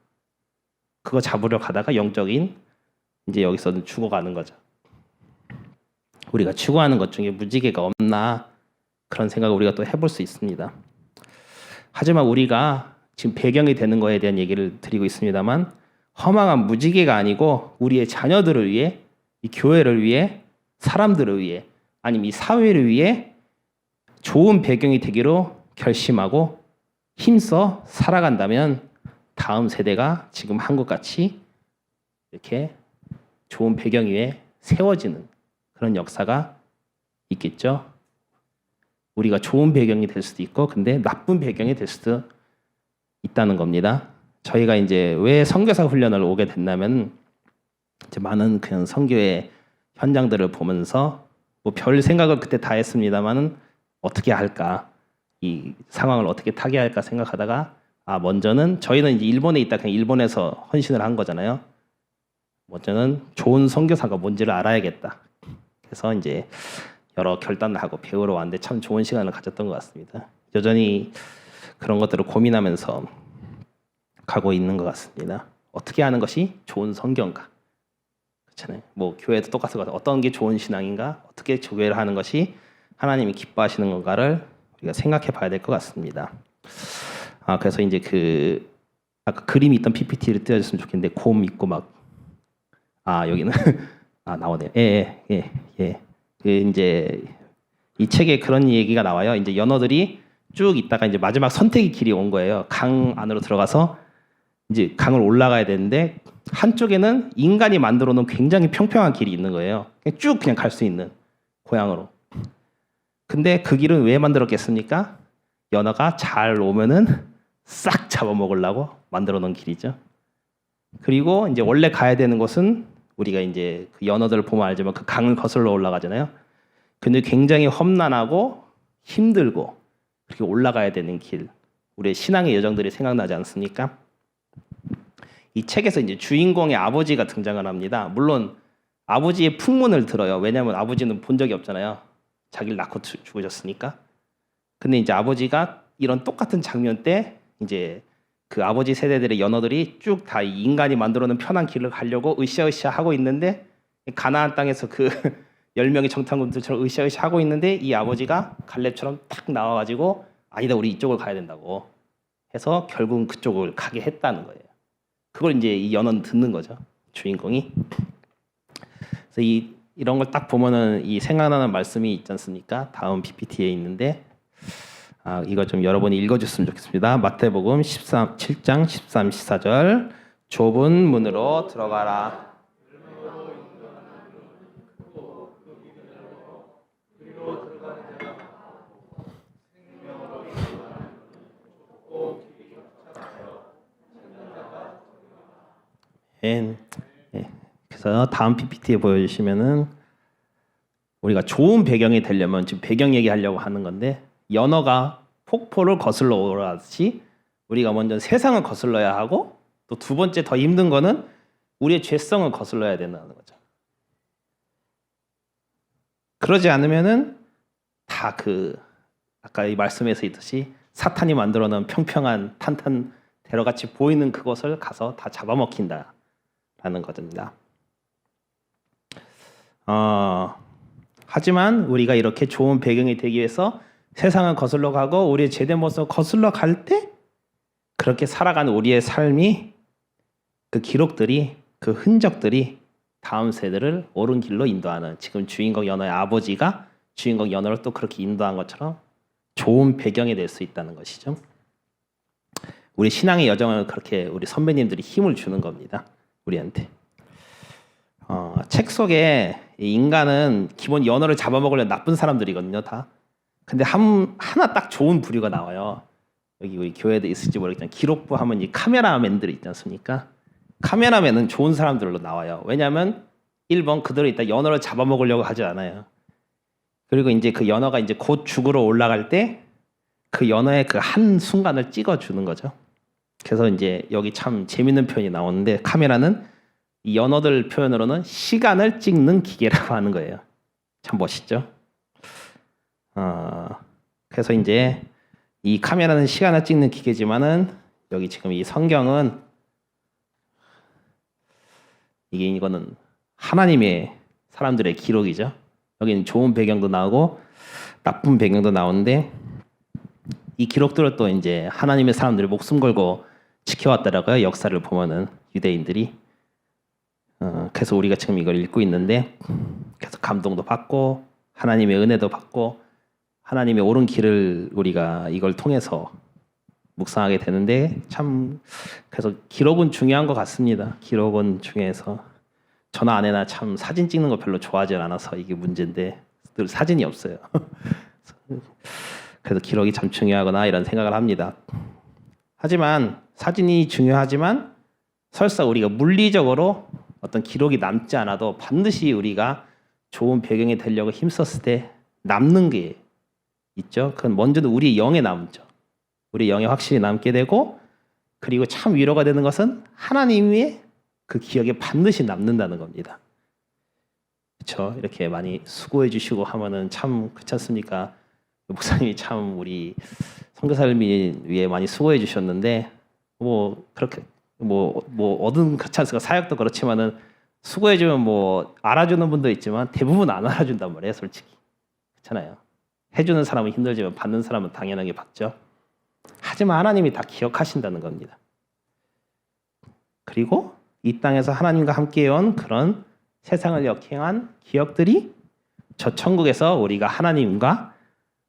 그거 잡으러 가다가 영적인 이제 여기서는 죽어가는 거죠. 우리가 추구하는 것 중에 무지개가 없나 그런 생각을 우리가 또 해볼 수 있습니다. 하지만 우리가 지금 배경이 되는 거에 대한 얘기를 드리고 있습니다만 허망한 무지개가 아니고 우리의 자녀들을 위해 이 교회를 위해 사람들을 위해 아니면 이 사회를 위해 좋은 배경이 되기로 결심하고 힘써 살아간다면 다음 세대가 지금 한국같이 이렇게 좋은 배경 위에 세워지는 그런 역사가 있겠죠. 우리가 좋은 배경이 될 수도 있고 근데 나쁜 배경이 될 수도 있다는 겁니다. 저희가 이제 왜 선교사 훈련을 오게 됐냐면 이제 많은 그냥 선교의 현장들을 보면서 뭐 별 생각을 그때 다 했습니다만은 어떻게 할까 이 상황을 어떻게 타개할까 생각하다가 먼저는 저희는 이제 일본에 있다 그냥 일본에서 헌신을 한 거잖아요. 먼저는 좋은 선교사가 뭔지를 알아야겠다. 그래서 이제 여러 결단을 하고 배우러 왔는데 참 좋은 시간을 가졌던 것 같습니다. 여전히 그런 것들을 고민하면서 가고 있는 것 같습니다. 어떻게 하는 것이 좋은 선교인가? 그렇잖아요. 뭐 교회도 똑같은 것 같아요. 어떤 게 좋은 신앙인가? 어떻게 교회를 하는 것이 하나님이 기뻐하시는 건가를 우리가 생각해 봐야 될 것 같습니다. 그래서 이제 그 아까 그림이 있던 PPT를 띄워줬으면 좋겠는데 곰 있고 막 여기는 나오네요. 예. 그 이제 이 책에 그런 얘기가 나와요. 이제 연어들이 쭉 있다가 이제 마지막 선택의 길이 온 거예요. 강 안으로 들어가서 이제 강을 올라가야 되는데 한쪽에는 인간이 만들어 놓은 굉장히 평평한 길이 있는 거예요. 쭉 그냥 갈 수 있는 고향으로. 근데 그 길은 왜 만들었겠습니까? 연어가 잘 오면은 싹 잡아먹으려고 만들어 놓은 길이죠. 그리고 이제 원래 가야 되는 곳은 우리가 이제 그 연어들을 보면 알지만 그 강을 거슬러 올라가잖아요. 근데 굉장히 험난하고 힘들고 그렇게 올라가야 되는 길. 우리의 신앙의 여정들이 생각나지 않습니까? 이 책에서 이제 주인공의 아버지가 등장을 합니다. 물론 아버지의 풍문을 들어요. 왜냐하면 아버지는 본 적이 없잖아요. 자기를 낳고 죽으셨으니까. 근데 이제 아버지가 이런 똑같은 장면 때 이제 그 아버지 세대들의 연어들이 쭉 다 인간이 만들어놓은 편한 길을 가려고 으쌰으쌰 하고 있는데 가나안 땅에서 그 10명의 정탐꾼들처럼 으쌰으쌰 하고 있는데 이 아버지가 갈렙처럼 딱 나와가지고 아니다 우리 이쪽을 가야 된다고 해서 결국은 그쪽을 가게 했다는 거예요. 그걸 이제 이 연어는 듣는 거죠. 주인공이. 그래서 이런 걸 딱 보면은 이 생각나는 말씀이 있지 않습니까? 다음 PPT에 있는데 이거 좀 여러분이 읽어줬으면 좋겠습니다. 마태복음 7장 13, 14절 좁은 문으로 들어가라. 예. 그래서 다음 PPT에 보여주시면은 우리가 좋은 배경이 되려면 지금 배경 얘기하려고 하는 건데 연어가 폭포를 거슬러 오르듯이 우리가 먼저 세상을 거슬러야 하고 또 두 번째 더 힘든 거는 우리의 죄성을 거슬러야 된다는 거죠. 그러지 않으면은 다 아까 이 말씀에서 있듯이 사탄이 만들어 놓은 평평한 탄탄대로같이 보이는 그것을 가서 다 잡아먹힌다라는 것입니다. 하지만 우리가 이렇게 좋은 배경이 되기 위해서 세상을 거슬러 가고 우리의 제된 모습을 거슬러 갈 때 그렇게 살아가는 우리의 삶이 그 기록들이 그 흔적들이 다음 세대를 옳은 길로 인도하는 지금 주인공 연어의 아버지가 주인공 연어를 또 그렇게 인도한 것처럼 좋은 배경이 될 수 있다는 것이죠. 우리 신앙의 여정을 그렇게 우리 선배님들이 힘을 주는 겁니다. 우리한테. 책 속에 인간은 기본 연어를 잡아먹으려는 나쁜 사람들이거든요, 다. 근데 하나 딱 좋은 부류가 나와요. 여기 우리 교회도 있을지 모르겠지만 기록부 하면 이 카메라맨들이 있지 않습니까? 카메라맨은 좋은 사람들로 나와요. 왜냐하면 1번 그들은 일단 연어를 잡아먹으려고 하지 않아요. 그리고 이제 그 연어가 이제 곧 죽으러 올라갈 때 그 연어의 그 한 순간을 찍어주는 거죠. 그래서 이제 여기 참 재밌는 표현이 나오는데 카메라는 이 연어들 표현으로는 시간을 찍는 기계라고 하는 거예요. 참 멋있죠? 그래서 이제 이 카메라는 시간을 찍는 기계지만은 여기 지금 이 성경은 이거는 하나님의 사람들의 기록이죠. 여기는 좋은 배경도 나오고 나쁜 배경도 나오는데 이 기록들을 또 이제 하나님의 사람들이 목숨 걸고 지켜왔더라고요. 역사를 보면은 유대인들이. 그래서 우리가 지금 이걸 읽고 있는데 계속 감동도 받고 하나님의 은혜도 받고 하나님의 옳은 길을 우리가 이걸 통해서 묵상하게 되는데 참 그래서 기록은 중요한 것 같습니다. 기록은 중요해서 저나 아내나 참 사진 찍는 거 별로 좋아하지 않아서 이게 문제인데 늘 사진이 없어요. 그래서 기록이 참 중요하구나 이런 생각을 합니다. 하지만 사진이 중요하지만 설사 우리가 물리적으로 어떤 기록이 남지 않아도 반드시 우리가 좋은 배경이 되려고 힘썼을 때 남는 게 있죠. 그건 먼저는 우리 영에 남죠. 우리 영에 확실히 남게 되고 그리고 참 위로가 되는 것은 하나님의 그 기억에 반드시 남는다는 겁니다. 그렇죠? 이렇게 많이 수고해 주시고 하면은 참 그렇지 않습니까? 목사님이 참 우리 선교사를 위해 많이 수고해 주셨는데 뭐 그렇게 뭐 얻은 그렇지 않습니까? 사역도 그렇지만은 수고해 주면 뭐 알아주는 분도 있지만 대부분 안 알아준단 말이에요, 솔직히. 그렇잖아요. 해주는 사람은 힘들지만 받는 사람은 당연하게 받죠. 하지만 하나님이 다 기억하신다는 겁니다. 그리고 이 땅에서 하나님과 함께해온 그런 세상을 역행한 기억들이 저 천국에서 우리가 하나님과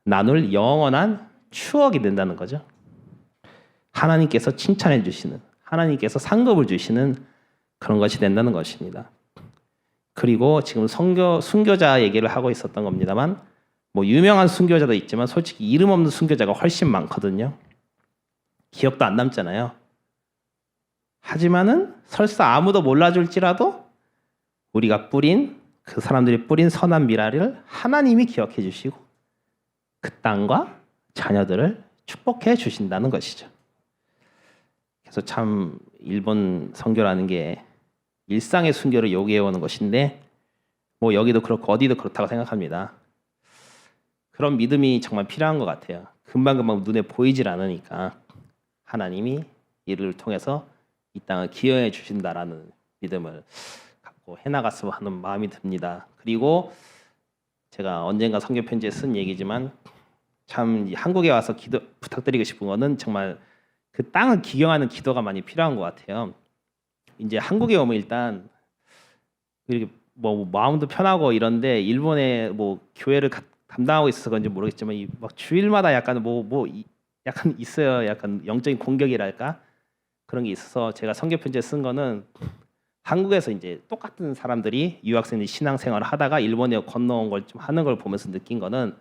나눌 영원한 추억이 된다는 거죠. 하나님께서 칭찬해 주시는, 하나님께서 상급을 주시는 그런 것이 된다는 것입니다. 그리고 지금 순교자 얘기를 하고 있었던 겁니다만 뭐 유명한 순교자도 있지만 솔직히 이름 없는 순교자가 훨씬 많거든요. 기억도 안 남잖아요. 하지만은 설사 아무도 몰라줄지라도 우리가 그 사람들이 뿌린 선한 미랄을 하나님이 기억해 주시고 그 땅과 자녀들을 축복해 주신다는 것이죠. 그래서 참 일본 선교라는 게 일상의 순교를 요구해 오는 것인데 뭐 여기도 그렇고 어디도 그렇다고 생각합니다. 그런 믿음이 정말 필요한 것 같아요. 금방금방 눈에 보이질 않으니까 하나님이 이를 통해서 이 땅을 기여해 주신다라는 믿음을 갖고 해나갔으면 하는 마음이 듭니다. 그리고 제가 언젠가 선교 편지에 쓴 얘기지만 참 한국에 와서 부탁드리고 싶은 거는 정말 그 땅을 기경하는 기도가 많이 필요한 것 같아요. 이제 한국에 오면 일단 이렇게 뭐 마음도 편하고 이런데 일본에 뭐 교회를 담당하고 있어서 그런지 모르겠지만 막 주일마다 약간 약간 있어요. 약간 영적인 공격이랄까 그런 게 있어서 제가 선교 편지에 쓴 거는 한국에서 이제 똑같은 사람들이 유학생들이 신앙생활을 하다가 일본에 건너온 걸 좀 하는 걸 보면서 느낀 거는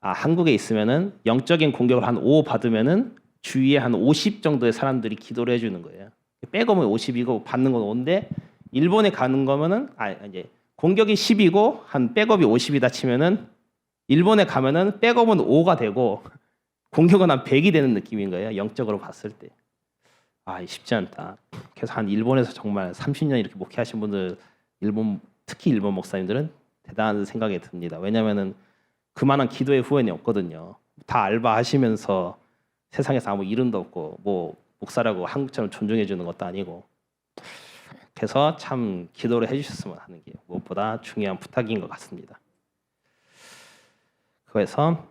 한국에 있으면은 영적인 공격을 한 5 받으면은 주위에 한 50 정도의 사람들이 기도를 해주는 거예요. 백업은 50이고 받는 건 5인데 일본에 가는 거면은 이제 공격이 10이고 한 백업이 50이다 치면은 일본에 가면은 백업은 5가 되고 공격은 한 100이 되는 느낌인 거예요. 영적으로 봤을 때. 쉽지 않다. 그래서 한 일본에서 정말 30년 이렇게 목회하신 분들 특히 일본 목사님들은 대단한 생각이 듭니다. 왜냐면은 그만한 기도의 후원이 없거든요. 다 알바하시면서 세상에서 아무 이름도 없고 뭐 목사라고 한국처럼 존중해 주는 것도 아니고 그래서 참 기도를 해주셨으면 하는 게 무엇보다 중요한 부탁인 것 같습니다. 그래서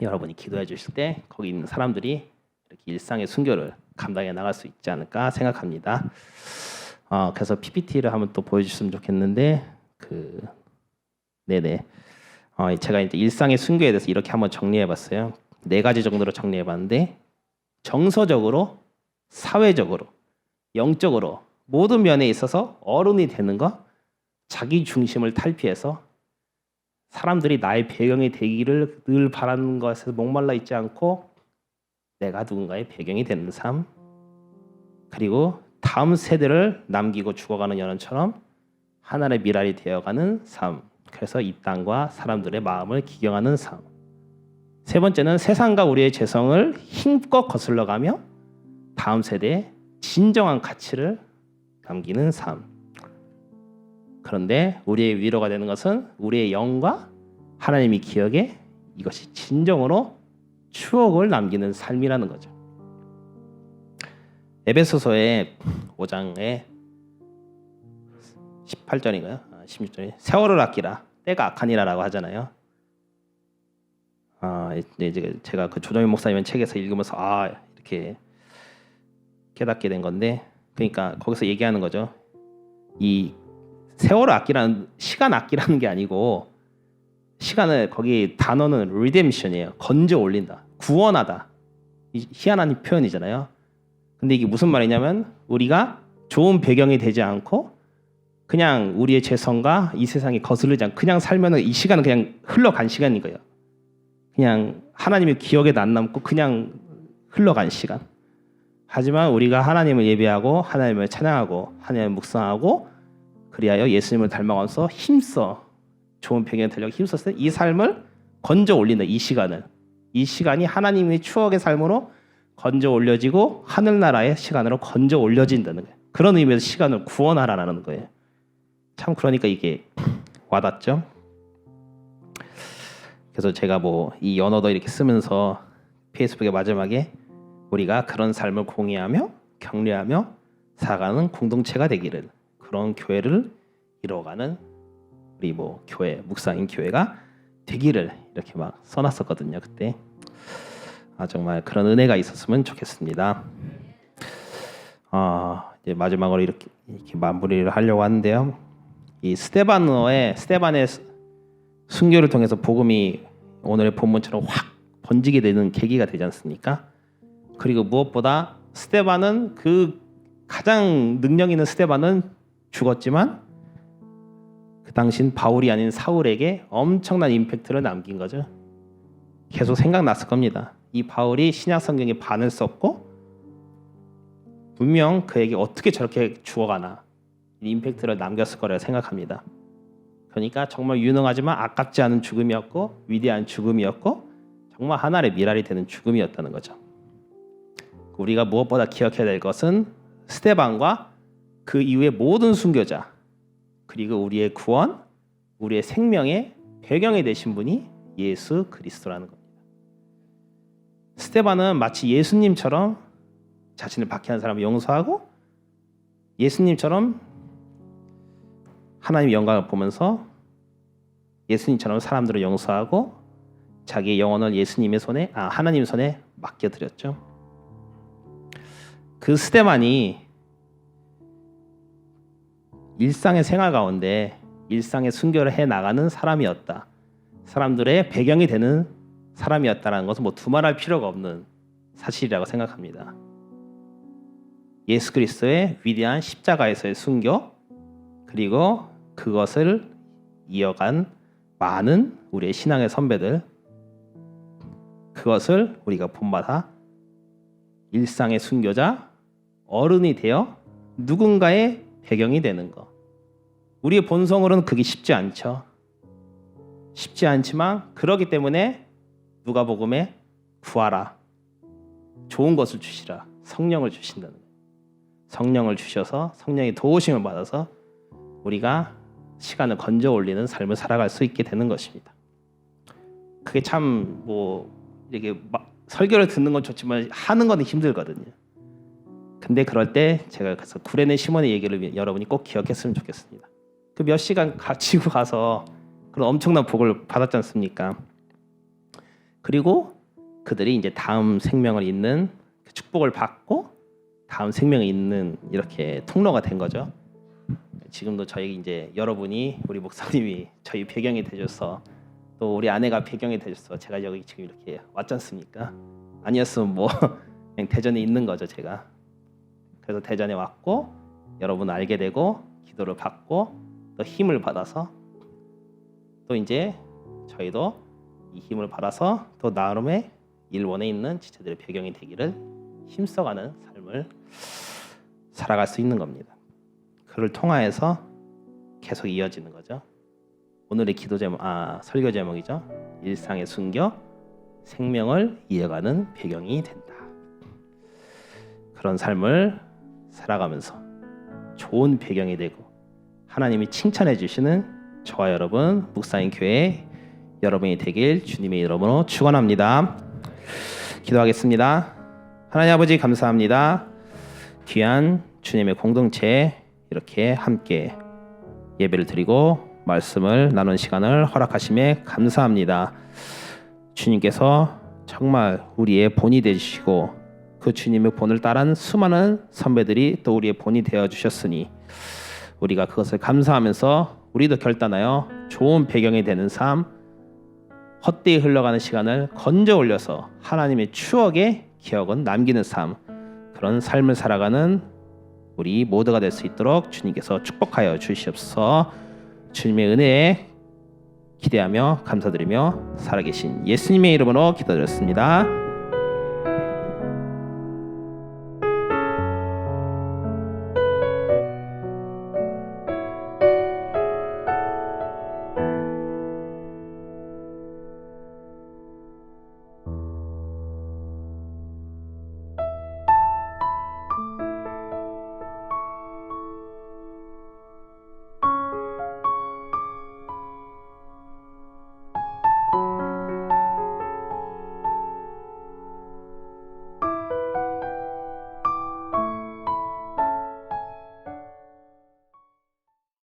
여러분이 기도해 주실 때 거기 있는 사람들이 이렇게 일상의 순교를 감당해 나갈 수 있지 않을까 생각합니다. 그래서 PPT를 한번 또 보여주셨으면 좋겠는데 제가 이제 일상의 순교에 대해서 이렇게 한번 정리해봤어요. 4가지 정도로 정리해봤는데 정서적으로, 사회적으로, 영적으로 모든 면에 있어서 어른이 되는 거, 자기 중심을 탈피해서 사람들이 나의 배경이 되기를 늘 바라는 것에서 목말라 있지 않고 내가 누군가의 배경이 되는 삶, 그리고 다음 세대를 남기고 죽어가는 연원처럼 하나의 미랄이 되어가는 삶. 그래서 이 땅과 사람들의 마음을 기경하는 삶. 3번째는 세상과 우리의 재성을 힘껏 거슬러가며 다음 세대에 진정한 가치를 남기는 삶. 그런데 우리의 위로가 되는 것은 우리의 영과 하나님이 기억에 이것이 진정으로 추억을 남기는 삶이라는 거죠. 에베소서의 5장에 18절인가요? 16절에 세월을 아끼라 때가 악하니라라고 하잖아요. 이제 제가 그 조정민 목사님 책에서 읽으면서 이렇게 깨닫게 된 건데, 그러니까 거기서 얘기하는 거죠. 이 세월을 아끼라는 시간 아끼라는 게 아니고 시간을 거기 단어는 redemption이에요. 건져 올린다, 구원하다. 희한한 표현이잖아요. 근데 이게 무슨 말이냐면 우리가 좋은 배경이 되지 않고 그냥 우리의 죄성과 이 세상에 거스르지 않고 그냥 살면은 이 시간은 그냥 흘러간 시간인 거예요. 그냥 하나님의 기억에도 안 남고 그냥 흘러간 시간. 하지만 우리가 하나님을 예배하고 하나님을 찬양하고 하나님을 묵상하고 그리하여 예수님을 닮아가면서 힘써 좋은 배경에 되려고 힘썼을 때 이 삶을 건져 올린다. 이 시간이 하나님의 추억의 삶으로 건져 올려지고 하늘나라의 시간으로 건져 올려진다는 거예요. 그런 의미에서 시간을 구원하라는 거예요. 참 그러니까 이게 와닿죠. 그래서 제가 이 연어도 이렇게 쓰면서 페이스북의 마지막에 우리가 그런 삶을 공유하며 격려하며 살아가는 공동체가 되기를, 그런 교회를 이뤄가는 우리 교회 묵상인 교회가 되기를 이렇게 막 써놨었거든요. 그때 정말 그런 은혜가 있었으면 좋겠습니다. 이제 마지막으로 이렇게 마무리를 하려고 하는데요. 이 스데반의 순교를 통해서 복음이 오늘의 본문처럼 확 번지게 되는 계기가 되지 않습니까? 그리고 무엇보다 스데반은 그 가장 능력 있는 스데반은 죽었지만 그 당신 바울이 아닌 사울에게 엄청난 임팩트를 남긴 거죠. 계속 생각났을 겁니다. 이 바울이 신약 성경에 반을 썼고 분명 그에게 어떻게 저렇게 죽어가나 임팩트를 남겼을 거라고 생각합니다. 그러니까 정말 유능하지만 아깝지 않은 죽음이었고 위대한 죽음이었고 정말 하나의 미랄이 되는 죽음이었다는 거죠. 우리가 무엇보다 기억해야 될 것은 스데반과 그 이후의 모든 순교자, 그리고 우리의 구원, 우리의 생명의 배경이 되신 분이 예수 그리스도라는 겁니다. 스데반은 마치 예수님처럼 자신을 박해한 사람을 용서하고 예수님처럼 하나님의 영광을 보면서 예수님처럼 사람들을 용서하고 자기의 영혼을 예수님의 손에, 하나님 손에 맡겨드렸죠. 그 스데반이 일상의 생활 가운데 일상의 순교를 해 나가는 사람이었다. 사람들의 배경이 되는 사람이었다는 것은 뭐 두말할 필요가 없는 사실이라고 생각합니다. 예수 그리스도의 위대한 십자가에서의 순교, 그리고 그것을 이어간 많은 우리의 신앙의 선배들, 그것을 우리가 본받아 일상의 순교자, 어른이 되어 누군가의 배경이 되는 것. 우리의 본성으로는 그게 쉽지 않죠. 쉽지 않지만 그러기 때문에 누가복음에 구하라, 좋은 것을 주시라, 성령을 주신다는 거예요. 성령을 주셔서 성령의 도우심을 받아서 우리가 시간을 건져 올리는 삶을 살아갈 수 있게 되는 것입니다. 그게 참 뭐 이렇게 설교를 듣는 건 좋지만 하는 건 힘들거든요. 근데 그럴 때 제가 그래서 구레네 시몬의 얘기를 여러분이 꼭 기억했으면 좋겠습니다. 그 몇 시간 가지고 가서 그런 엄청난 복을 받았지 않습니까? 그리고 그들이 이제 다음 생명을 잇는 그 축복을 받고 다음 생명을 잇는 이렇게 통로가 된 거죠. 지금도 저희 이제 여러분이 우리 목사님이 저희 배경이 되셔서 또 우리 아내가 배경이 되셔서 제가 여기 지금 이렇게 왔지 않습니까? 아니었으면 뭐 그냥 대전에 있는 거죠, 제가. 그래서 대전에 왔고 여러분 알게 되고 기도를 받고 또 힘을 받아서 또 이제 저희도 이 힘을 받아서 또 나름의 일본에 있는 지체들의 배경이 되기를 힘써가는 삶을 살아갈 수 있는 겁니다. 그를 통하여서 계속 이어지는 거죠. 오늘의 기도 제목, 설교 제목이죠. 일상의 순교, 생명을 이어가는 배경이 된다. 그런 삶을 살아가면서 좋은 배경이 되고 하나님이 칭찬해 주시는 저와 여러분 묵사인 교회 여러분이 되길 주님의 이름으로 축원합니다. 기도하겠습니다. 하나님 아버지 감사합니다. 귀한 주님의 공동체 이렇게 함께 예배를 드리고 말씀을 나눈 시간을 허락하심에 감사합니다. 주님께서 정말 우리의 본이 되시고 그 주님의 본을 따른 수많은 선배들이 또 우리의 본이 되어 주셨으니 우리가 그것을 감사하면서 우리도 결단하여 좋은 배경이 되는 삶, 헛되이 흘러가는 시간을 건져 올려서 하나님의 추억의 기억은 남기는 삶, 그런 삶을 살아가는 우리 모두가 될 수 있도록 주님께서 축복하여 주시옵소서. 주님의 은혜에 기대하며 감사드리며 살아계신 예수님의 이름으로 기도드렸습니다.